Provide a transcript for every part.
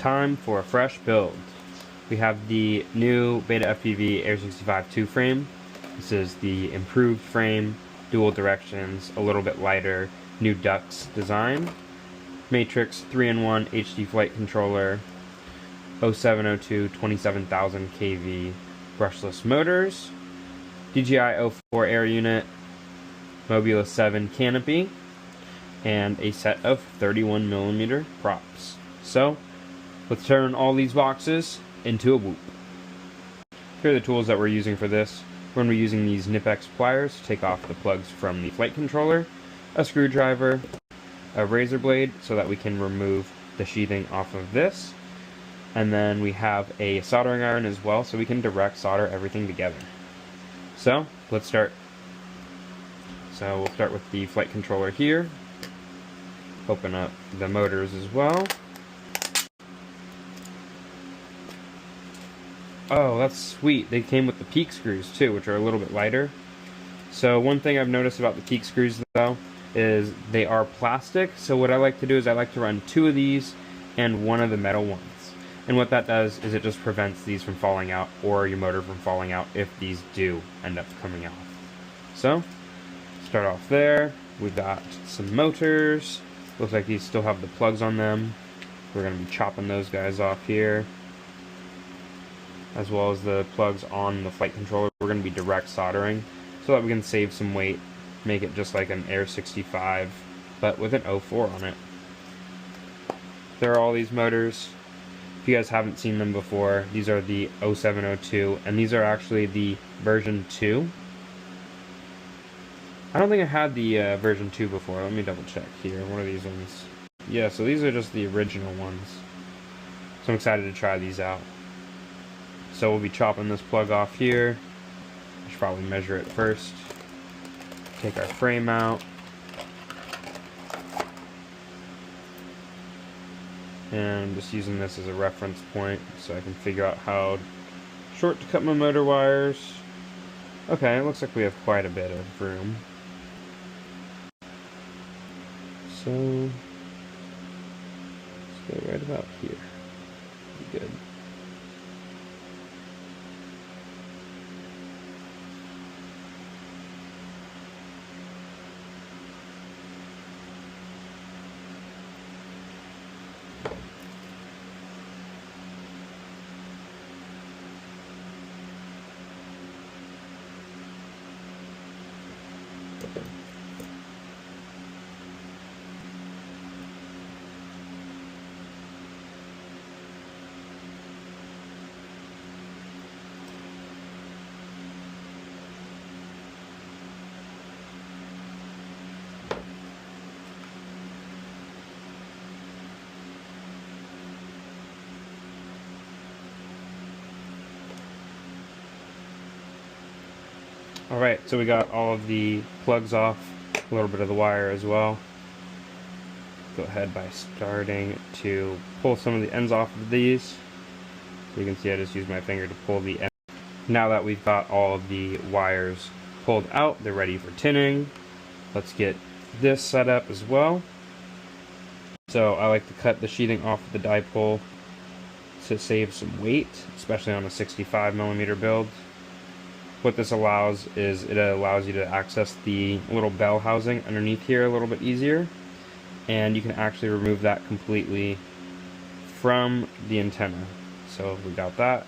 Time for a fresh build. We have the new BetaFPV Air65-2 frame. This is the improved frame, dual directions, a little bit lighter, new ducts design. Matrix 3-in-1 HD flight controller, 0702 27,000 kV brushless motors, DJI O4 Air unit, Mobula 7 canopy, and a set of 31mm props. So, let's turn all these boxes into a whoop. Here are the tools that we're using for this. We're going to be using these Nipex pliers to take off the plugs from the flight controller, a screwdriver, a razor blade so that we can remove the sheathing off of this, and then we have a soldering iron as well so we can direct solder everything together. So, let's start. So we'll start with the flight controller here. Open up the motors as well. Oh, that's sweet. They came with the peak screws too, which are a little bit lighter. So one thing I've noticed about the peak screws though is they are plastic. So what I like to do is I like to run 2 of these and 1 of the metal ones. And what that does is it just prevents these from falling out or your motor from falling out if these do end up coming off. So, start off there. We've got some motors. Looks like these still have the plugs on them. We're going to be chopping those guys off here, as well as the plugs on the flight controller. We're going to be direct soldering so that we can save some weight, make it just like an Air65 but with an O4 on it. There are all these motors. If you guys haven't seen them before, these are the 0702 and these are actually the version 2. I don't think I had the version 2 before. Let me double check here. One of these ones. Yeah, so these are just the original ones. So I'm excited to try these out. So we'll be chopping this plug off here. I should probably measure it first. Take our frame out. And I'm just using this as a reference point so I can figure out how short to cut my motor wires. Okay, it looks like we have quite a bit of room. So, let's go right about here. Be good. Alright, so we got all of the plugs off, a little bit of the wire as well. Go ahead by starting to pull some of the ends off of these. So you can see I just use my finger to pull the end. Now that we've got all of the wires pulled out, they're ready for tinning. Let's get this set up as well. So I like to cut the sheathing off of the dipole to save some weight, especially on a 65mm build. What this allows is it allows you to access the little bell housing underneath here a little bit easier, and you can actually remove that completely from the antenna. So we got that,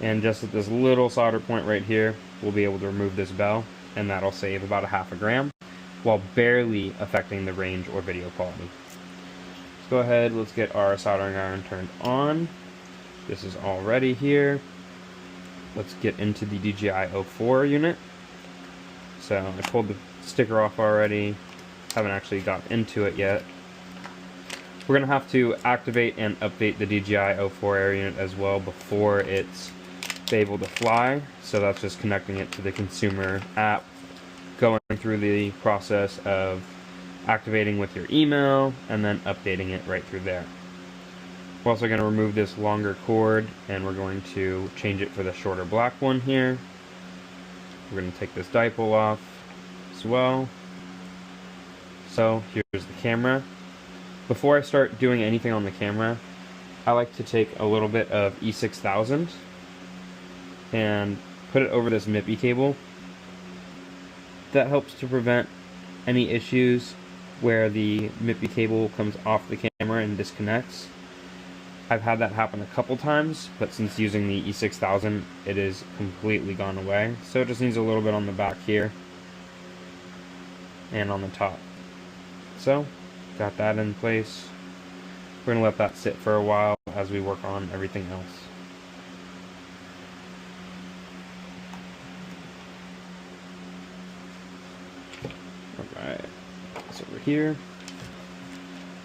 and just at this little solder point right here we'll be able to remove this bell, and that'll save about 1/2 gram while barely affecting the range or video quality. Let's go ahead, let's get our soldering iron turned on. This is all ready here. Let's get into the DJI O4 unit. So I pulled the sticker off already, haven't actually got into it yet. We're going to have to activate and update the DJI O4 Air unit as well before it's able to fly. So that's just connecting it to the consumer app, going through the process of activating with your email, and then updating it right through there. We're also going to remove this longer cord, and we're going to change it for the shorter black one here. We're going to take this dipole off as well. So here's the camera. Before I start doing anything on the camera, I like to take a little bit of E6000 and put it over this MIPI cable. That helps to prevent any issues where the MIPI cable comes off the camera and disconnects. I've had that happen a couple times, but since using the E6000, it is completely gone away. So it just needs a little bit on the back here and on the top. So, got that in place. We're going to let that sit for a while as we work on everything else. Alright, it's over here.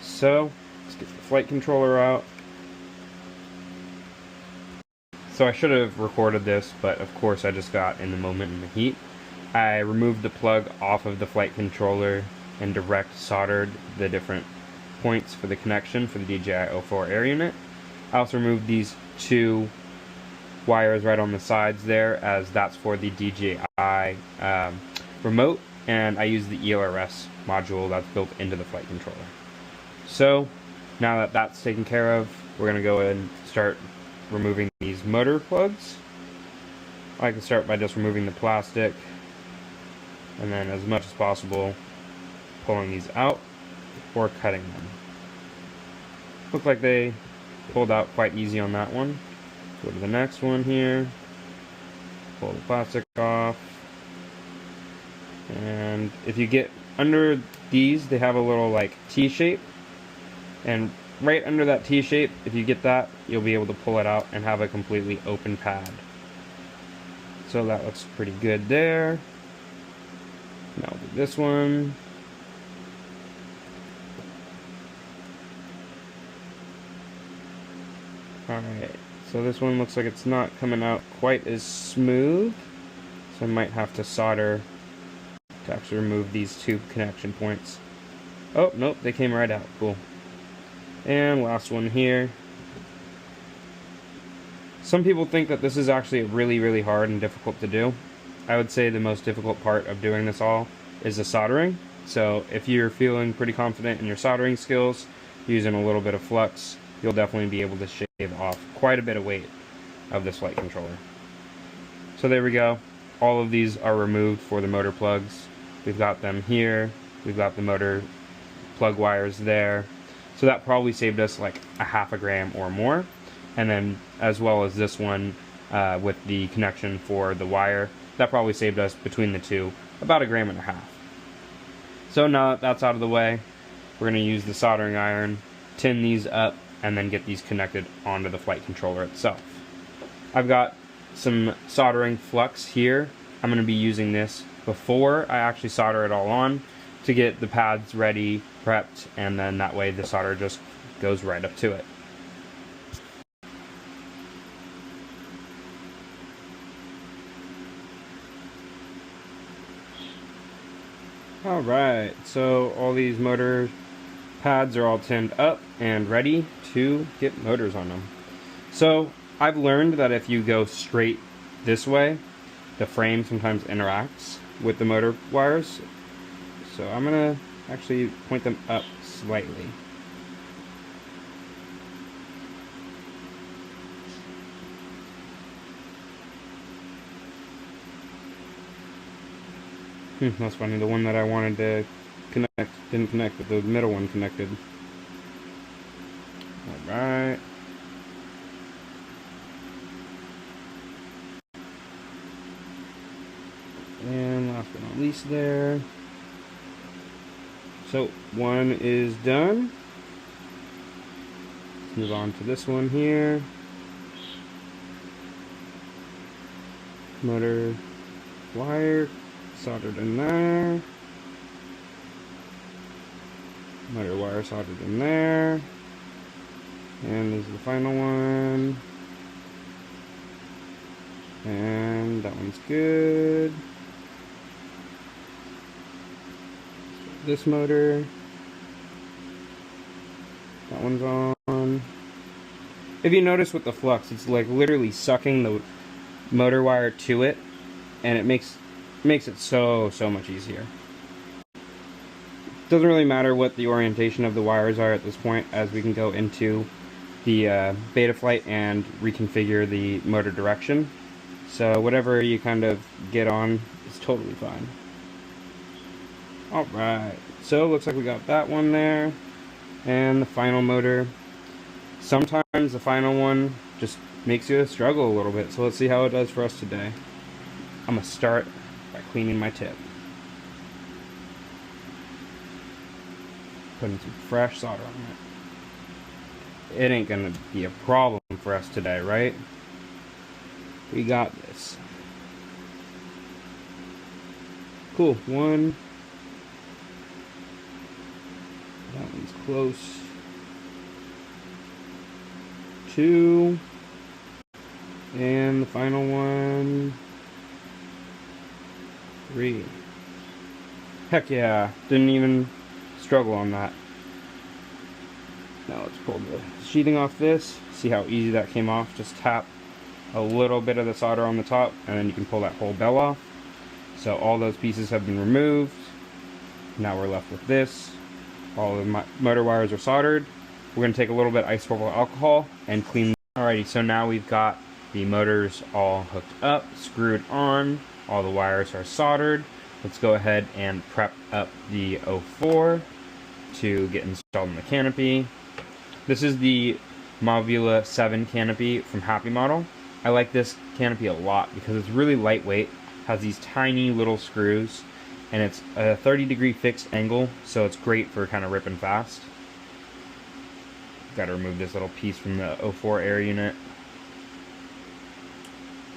So, let's get the flight controller out. So I should have recorded this, but of course I just got in the moment in the heat. I removed the plug off of the flight controller and direct soldered the different points for the connection for the DJI O4 Air unit. I also removed these two wires right on the sides there, as that's for the DJI remote, and I used the ELRS module that's built into the flight controller. So now that that's taken care of, we're going to go and start removing these motor plugs. I can start by just removing the plastic, and then as much as possible pulling these out or cutting them. Look like they pulled out quite easy on that one. Go to the next one here, pull the plastic off, and if you get under these, they have a little like T-shape, and right under that T-shape, if you get that, you'll be able to pull it out and have a completely open pad. So that looks pretty good there. Now we'll do this one. Alright, so this one looks like it's not coming out quite as smooth, so I might have to solder to actually remove these two connection points. Oh, nope, they came right out. Cool. And last one here. Some people think that this is actually really hard and difficult to do. I would say the most difficult part of doing this all is the soldering. So if you're feeling pretty confident in your soldering skills, using a little bit of flux, you'll definitely be able to shave off quite a bit of weight of this flight controller. So there we go. All of these are removed for the motor plugs. We've got them here. We've got the motor plug wires there. So that probably saved us like a ½ gram or more. And then as well as this one with the connection for the wire, that probably saved us between the two about 1.5 grams. So now that that's out of the way, we're going to use the soldering iron, tin these up, and then get these connected onto the flight controller itself. I've got some soldering flux here. I'm going to be using this before I actually solder it all on to get the pads ready, prepped, and then that way the solder just goes right up to it. Alright, so all these motor pads are all tinned up and ready to get motors on them. So I've learned that if you go straight this way, the frame sometimes interacts with the motor wires. So I'm going to actually point them up slightly. That's funny, the one that I wanted to connect didn't connect, but the middle one connected. Alright. And last but not least there. So one is done. Let's move on to this one here. Motor wire soldered in there. Motor wire soldered in there. And this is the final one. And that one's good. This motor. That one's on. If you notice with the flux, it's like literally sucking the motor wire to it, and it makes it so much easier. Doesn't really matter what the orientation of the wires are at this point, as we can go into the Betaflight and reconfigure the motor direction. So whatever you kind of get on is totally fine. Alright, so looks like we got that one there. And the final motor. Sometimes the final one just makes you struggle a little bit, so let's see how it does for us today. I'm going to start by cleaning my tip. Putting some fresh solder on it. It ain't going to be a problem for us today, right? We got this. Cool. One. That one's close. Two. And the final one. Three. Heck yeah. Didn't even struggle on that. Now let's pull the sheathing off this. See how easy that came off. Just tap a little bit of the solder on the top and then you can pull that whole bell off. So all those pieces have been removed. Now we're left with this. All the motor wires are soldered. We're going to take a little bit of isopropyl alcohol and clean. Alrighty, so now we've got the motors all hooked up, screwed on. All the wires are soldered. Let's go ahead and prep up the O4 to get installed in the canopy. This is the Mavula 7 canopy from Happy Model. I like this canopy a lot because it's really lightweight, has these tiny little screws, and it's a 30-degree fixed angle, so it's great for kind of ripping fast. Got to remove this little piece from the O4 air unit.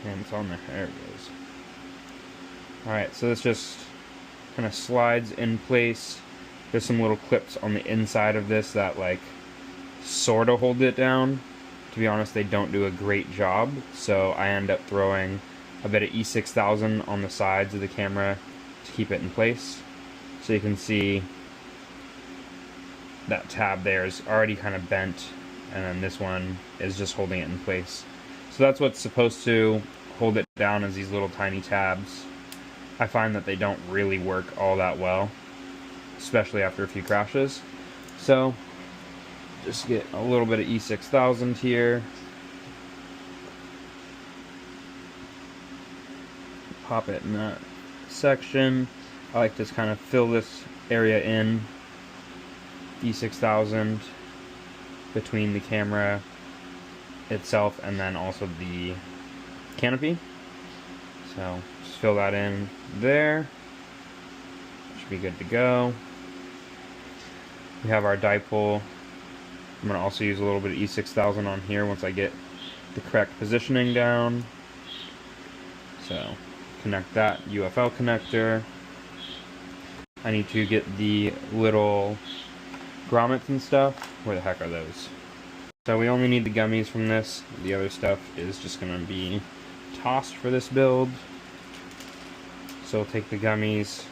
And it's on there. There it goes. Alright, so this just kind of slides in place. There's some little clips on the inside of this that like sort of hold it down. To be honest, they don't do a great job, so I end up throwing a bit of E6000 on the sides of the camera to keep it in place. So you can see that tab there is already kind of bent, and then this one is just holding it in place. So that's what's supposed to hold it down, is these little tiny tabs. I find that they don't really work all that well, especially after a few crashes. So just get a little bit of E6000 here. Pop it in that section. I like to just kind of fill this area in. E6000 between the camera itself and then also the canopy. So just fill that in there. Should be good to go. We have our dipole. I'm going to also use a little bit of E6000 on here once I get the correct positioning down. So connect that UFL connector. I need to get the little grommets and stuff. Where the heck are those? So we only need the gummies from this. The other stuff is just going to be tossed for this build. So we'll take the gummies,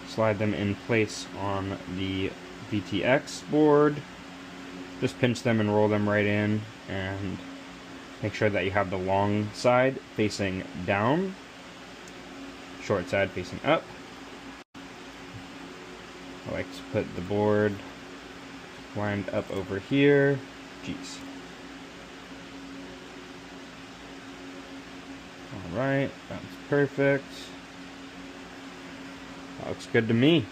slide them in place on the VTX board. Just pinch them and roll them right in, and make sure that you have the long side facing down, short side facing up. I like to put the board lined up over here. Jeez. Alright, that's perfect. That looks good to me.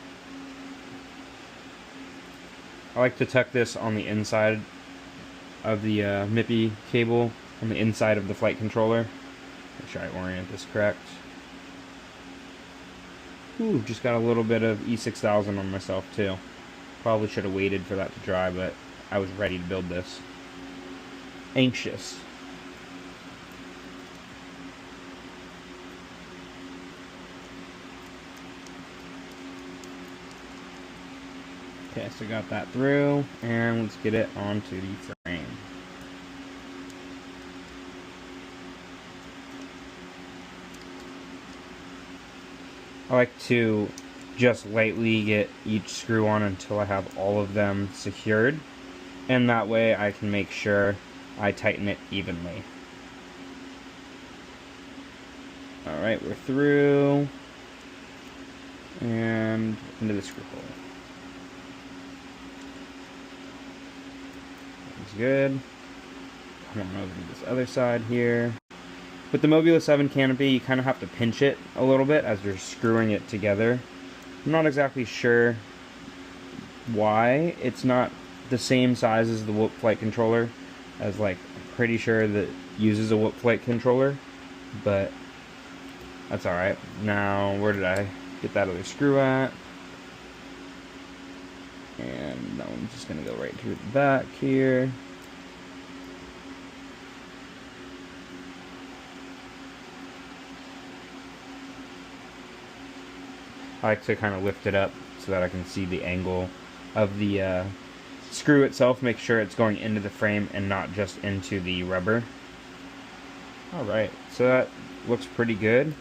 I like to tuck this on the inside of the MIPI cable, on the inside of the flight controller. Make sure I orient this correct. Ooh, just got a little bit of E6000 on myself too. Probably should have waited for that to dry, but I was ready to build this. Anxious. Okay, so got that through, and let's get it onto the frame. I like to just lightly get each screw on until I have all of them secured, and that way I can make sure I tighten it evenly. Alright, we're through, and into the screw hole. Looks good. Come on over to this other side here. With the Mobula 7 canopy, you kind of have to pinch it a little bit as you're screwing it together. I'm not exactly sure why it's not the same size as the Whoop Flight controller, as like I'm pretty sure that uses a Whoop Flight controller, but that's alright. Now, where did I get that other screw at? And that one's just going to go right through the back here. I like to kind of lift it up so that I can see the angle of the screw itself, make sure it's going into the frame and not just into the rubber. Alright, so that looks pretty good.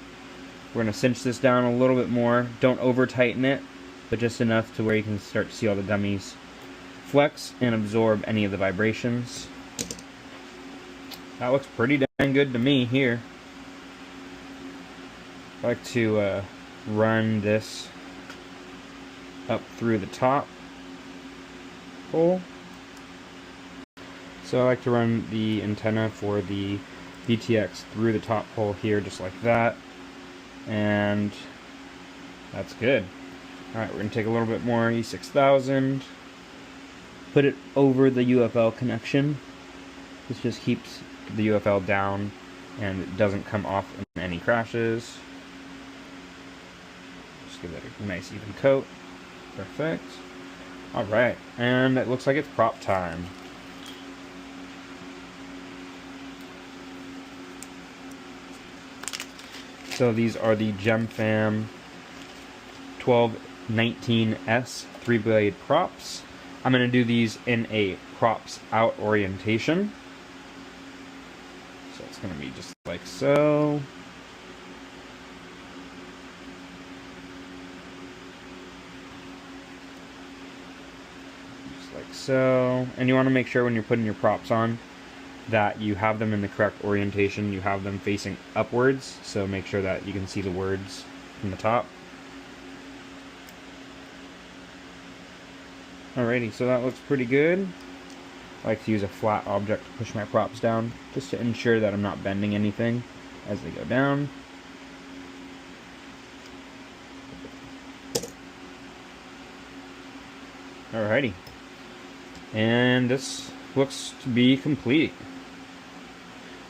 We're going to cinch this down a little bit more. Don't over tighten it, but just enough to where you can start to see all the gummies flex and absorb any of the vibrations. That looks pretty dang good to me here. I like to run this up through the top hole. So I like to run the antenna for the VTX through the top hole here, just like that. And that's good. Alright, we're going to take a little bit more E6000, put it over the UFL connection. This just keeps the UFL down and it doesn't come off in any crashes. Just give that a nice even coat. Perfect. Alright, and it looks like it's prop time. So these are the GemFam 1219S 3-blade props. I'm going to do these in a props out orientation. So it's going to be just like so. Just like so. And you want to make sure when you're putting your props on that you have them in the correct orientation. You have them facing upwards, so make sure that you can see the words from the top. Alrighty, so that looks pretty good. I like to use a flat object to push my props down, just to ensure that I'm not bending anything as they go down. Alrighty. And this looks to be complete.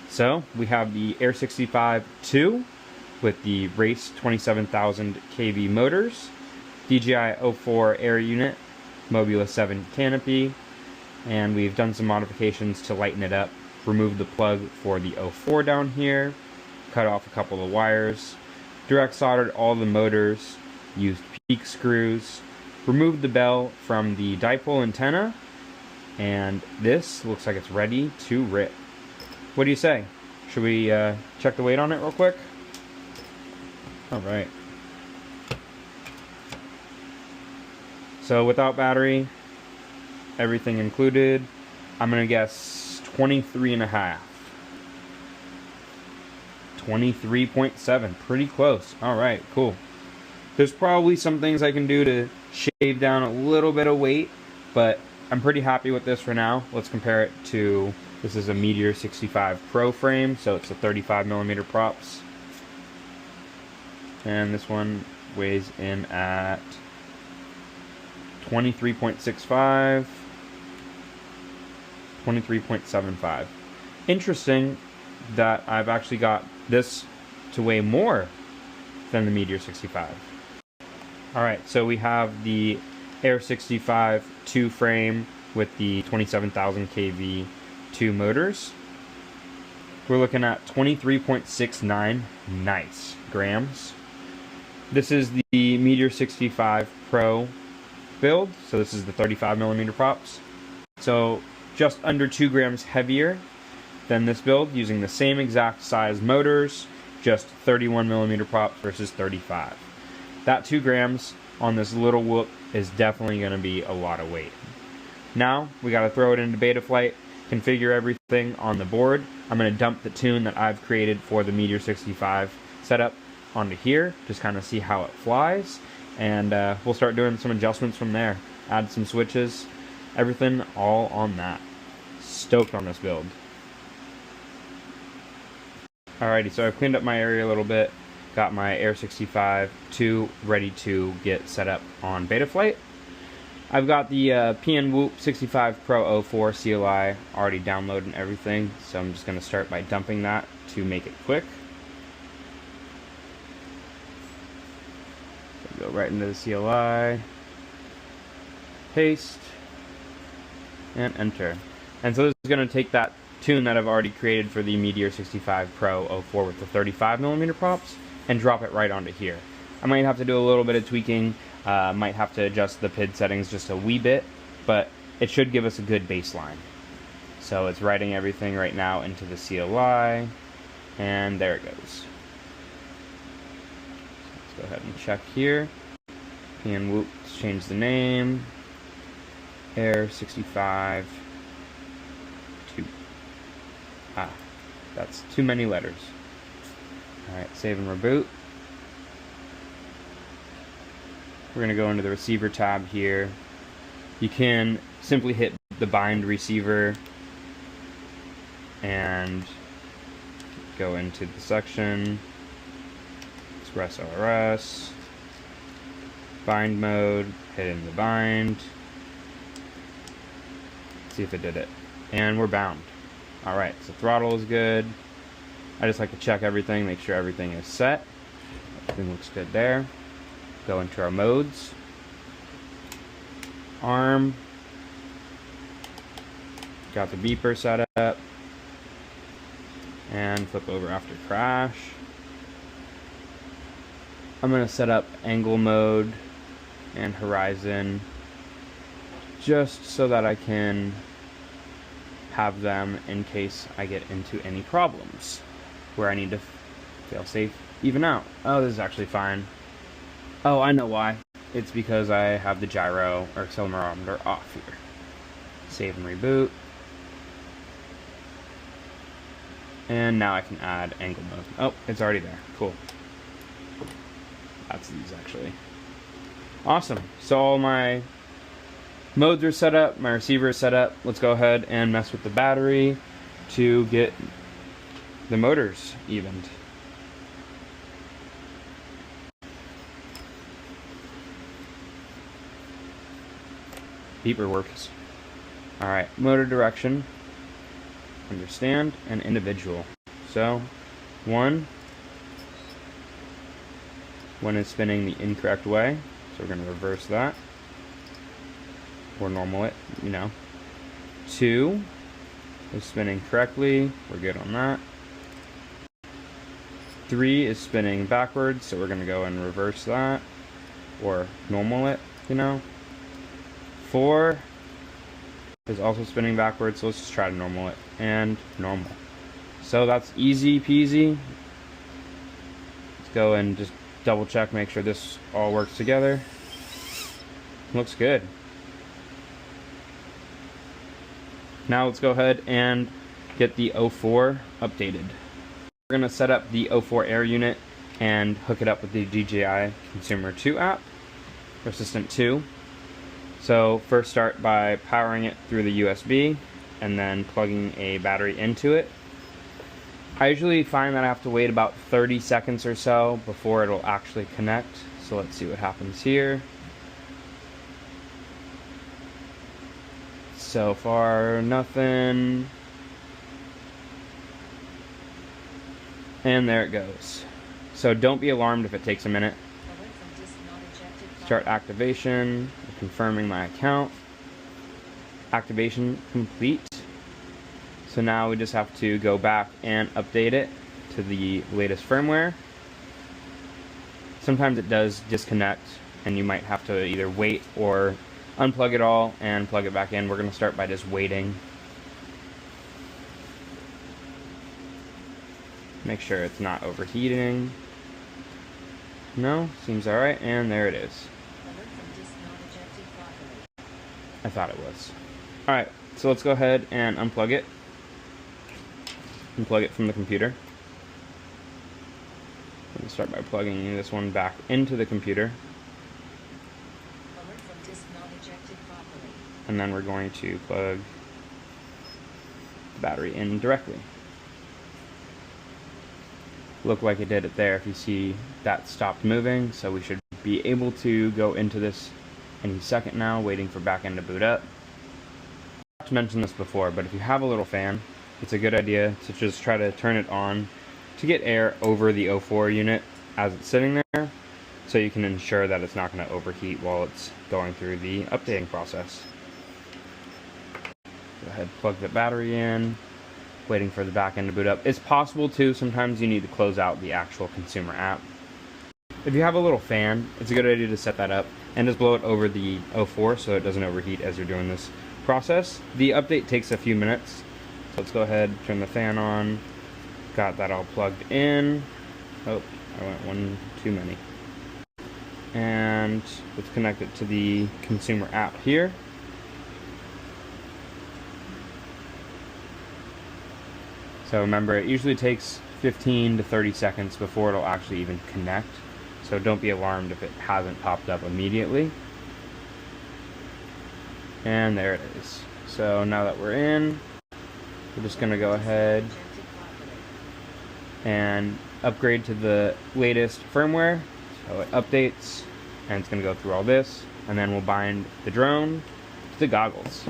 So, we have the Air65-2 with the Race 27,000 kV motors, DJI O4 Air unit, Mobula 7 canopy, and we've done some modifications to lighten it up. Removed the plug for the O4 down here, cut off a couple of wires, direct soldered all the motors, used peak screws, removed the bell from the dipole antenna, and this looks like it's ready to rip. What do you say? Should we check the weight on it real quick? Alright. So without battery, everything included, I'm going to guess 23.5. 23.7. Pretty close. Alright, cool. There's probably some things I can do to shave down a little bit of weight, but I'm pretty happy with this for now. Let's compare it to, this is a Meteor 65 Pro frame, so it's a 35mm props. And this one weighs in at 23.65, 23.75. Interesting that I've actually got this to weigh more than the Meteor 65. Alright, so we have the Air65-2 frame with the 27,000 kV 2 motors. We're looking at 23.69 nice grams. This is the Meteor 65 Pro build, so this is the 35mm props. So just under 2 grams heavier than this build, using the same exact size motors, just 31mm props versus 35. That 2 grams on this little whoop is definitely going to be a lot of weight. Now, we got to throw it into Betaflight, configure everything on the board. I'm going to dump the tune that I've created for the Meteor 65 setup onto here, just kind of see how it flies, and we'll start doing some adjustments from there. Add some switches, everything all on that. stoked on this build. Alrighty, so I've cleaned up my area a little bit, got my Air65-2 ready to get set up on Betaflight. I've got the PN 65 Pro O4 CLI already downloaded and everything, so I'm just going to start by dumping that to make it quick. So go right into the CLI, paste, and enter. And so this is going to take that tune that I've already created for the Meteor 65 Pro O4 with the 35mm props and drop it right onto here. I might have to do a little bit of tweaking, might have to adjust the PID settings just a wee bit, but it should give us a good baseline. So it's writing everything right now into the CLI, and there it goes. So let's go ahead and check here. And let's change the name. Air65-2. Ah, that's too many letters. Alright, save and reboot. We're going to go into the receiver tab here. You can simply hit the bind receiver and go into the section, express ORS, bind mode, hit in the bind, see if it did it, and we're bound. Alright, so throttle is good. I just like to check everything, make sure everything is set. Everything looks good there. Go into our modes, arm, got the beeper set up, and flip over after crash. I'm going to set up angle mode and horizon just so that I can have them in case I get into any problems where I need to fail safe even out. Oh, this is actually fine. Oh, I know why. It's because I have the gyro or accelerometer off here. Save and reboot. And now I can add angle mode. Oh, it's already there. Cool. That's these actually. Awesome. So all my modes are set up, my receiver is set up. Let's go ahead and mess with the battery to get the motors evened. Beeper works. Alright, motor direction, understand, and individual. So, one is spinning the incorrect way, so we're going to reverse that. Or normal it, you know. 2 is spinning correctly, we're good on that. 3 is spinning backwards, so we're going to go and reverse that. Or normal it, you know. 4 is also spinning backwards, so let's just try to normal it, and normal. So that's easy peasy. Let's go and just double check, make sure this all works together. Looks good. Now let's go ahead and get the O4 updated. We're going to set up the O4 Air unit and hook it up with the DJI Consumer 2 app, or Assistant 2. So first start by powering it through the USB and then plugging a battery into it. I usually find that I have to wait about 30 seconds or so before it'll actually connect. So let's see what happens here. So far, nothing. And there it goes. So don't be alarmed if it takes a minute. Start activation, confirming my account. Activation complete. So now we just have to go back and update it to the latest firmware. Sometimes it does disconnect and you might have to either wait or unplug it all and plug it back in. We're going to start by just waiting. Make sure it's not overheating. No, seems alright, and there it is. I thought it was. Alright, so let's go ahead and unplug it. Unplug it from the computer. We'll start by plugging this one back into the computer. And then we're going to plug the battery in directly. Looked like it did it there. If you see, that stopped moving, so we should be able to go into this any second now, waiting for back end to boot up. I forgot to mention this before, but if you have a little fan, it's a good idea to just try to turn it on to get air over the O4 unit as it's sitting there, so you can ensure that it's not going to overheat while it's going through the updating process. Go ahead, plug the battery in, waiting for the back end to boot up. It's possible too, sometimes you need to close out the actual consumer app. If you have a little fan, it's a good idea to set that up and just blow it over the O4 so it doesn't overheat as you're doing this process. The update takes a few minutes, so let's go ahead, turn the fan on. Got that all plugged in. Oh, I went one too many. And let's connect it to the consumer app here. So remember, it usually takes 15 to 30 seconds before it'll actually even connect. So don't be alarmed if it hasn't popped up immediately. And there it is. So now that we're in, we're just going to go ahead and upgrade to the latest firmware. So it updates, and it's going to go through all this, and then we'll bind the drone to the goggles.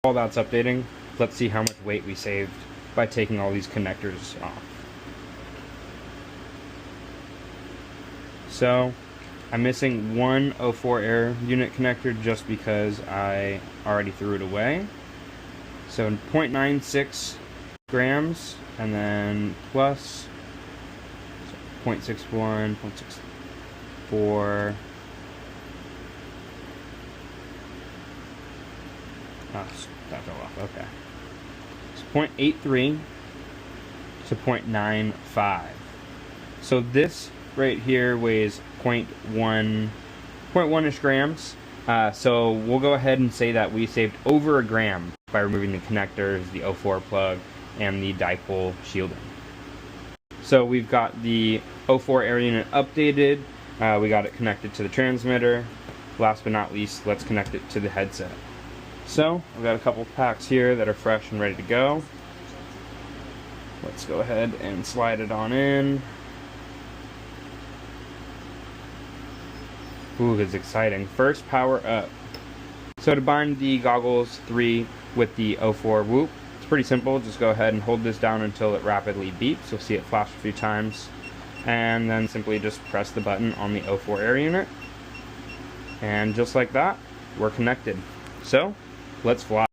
While that's updating, let's see how much weight we saved by taking all these connectors off. So I'm missing one O4 Air unit connector just because I already threw it away. So 0.96 grams, and then plus 0.61, 0.64. That fell off. Okay. 0.83 to 0.95. So this right here weighs 0.1-ish grams. So we'll go ahead and say that we saved over a gram by removing the connectors, the O4 plug, and the dipole shielding. So we've got the O4 Air unit updated. We got it connected to the transmitter. Last but not least, let's connect it to the headset. So we've got a couple packs here that are fresh and ready to go. Let's go ahead and slide it on in. Ooh, it's exciting. First, power up. So to bind the goggles 3 with the O4 Whoop, it's pretty simple. Just go ahead and hold this down until it rapidly beeps. You'll see it flash a few times. And then simply just press the button on the O4 Air unit. And just like that, we're connected. So, let's fly.